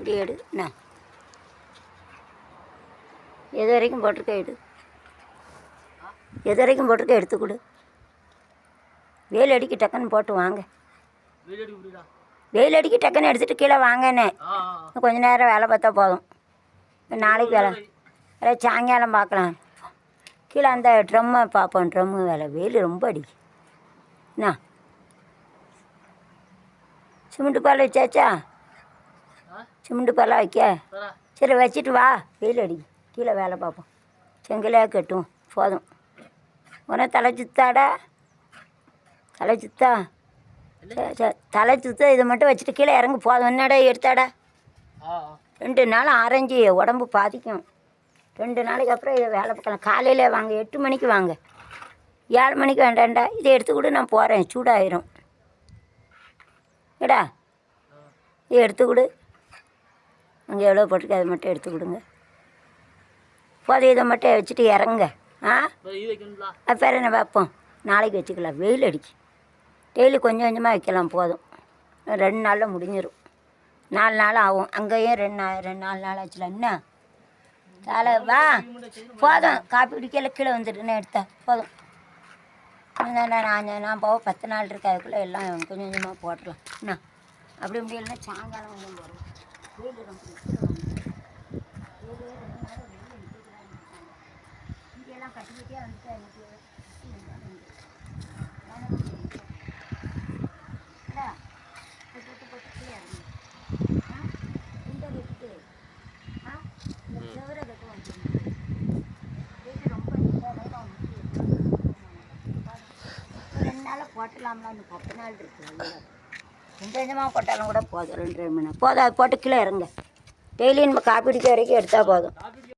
இப்படி எடு என்ன எது வரைக்கும் போட்டிருக்க எடு, எது வரைக்கும் போட்டிருக்க எடுத்து கொடு. வெயில் அடிக்க டக்குன்னு போட்டு வாங்க. வெயில் அடிக்க டக்குன்னு எடுத்துகிட்டு கீழே வாங்கண்ணே. கொஞ்ச நேரம் வேலை பார்த்தா போதும். நாளைக்கு வேலை சாயங்காலம் பார்க்கலாம். கீழே அந்த ட்ரம்மை பார்ப்போம். ட்ரம்மு வேலை வெயில் ரொம்ப அடிக்கு. என்ன சிமெண்ட்டு பால் வச்சாச்சா? சிமெண்ட்டு பாலாக வைக்க சரி வச்சுட்டு வா. வெயில் அடிக்கு கீழே வேலை பார்ப்போம். செங்கலையாக கட்டும் போதும். உடனே தலை சுத்தாடா, தலை சுத்தா தலை சுத்த. இதை மட்டும் வச்சுட்டு கீழே இறங்கு போதும். என்னடா எடுத்தாடா 2 நாள் ஆரஞ்சு உடம்பு பாதிக்கும். 2 நாளைக்கு அப்புறம் இதை வேலை பார்க்கலாம். காலையில் வாங்க, 8 மணிக்கு வாங்க. 7 மணிக்கு வேண்டாம்டா. இதை எடுத்துக்கூட நான் போகிறேன், சூடாயிரும். ஏடா இதை எடுத்துக்கொடு. அங்கே எவ்வளோ போட்டிருக்கு அதை மட்டும் எடுத்து கொடுங்க. போதும். இதை மட்டும் வச்சுட்டு இறங்குங்க. அப்புறம் என்ன வைப்போம், நாளைக்கு வச்சுக்கலாம். வெயில் அடிக்கு. டெய்லி கொஞ்சம் கொஞ்சமாக வைக்கலாம். போதும். 2 நாளில் முடிஞ்சிடும். 4 நாள் ஆகும். அங்கேயும் 2 4 நாள் ஆச்சுல. என்ன தலை வா போதும். காப்பி குடிக்கல கீழே வந்துட்டுன்னு எடுத்தா போதும். நான் போக 10 நாள் இருக்கு. அதுக்குள்ளே எல்லாம் கொஞ்சம் கொஞ்சமாக போட்டுடலாம். என்ன அப்படி முடியலைன்னா சாயங்காலம் கொஞ்சம் போடுவோம். வெயில் ரொம்ப இங்கெல்லாம் கட்டிக்கிட்டே வந்துட்டு எனக்கு போட்டலாம்ல. இந்த 10 நாள் இருக்குது. கொஞ்சம் கொஞ்சமாக போட்டாலும் கூட போதும். 2 மணி நேரம் போதும். அது போட்டு கீழே இறங்க. டெய்லி நம்ம காப்பி குடிக்க வரைக்கும் எடுத்தால் போதும்.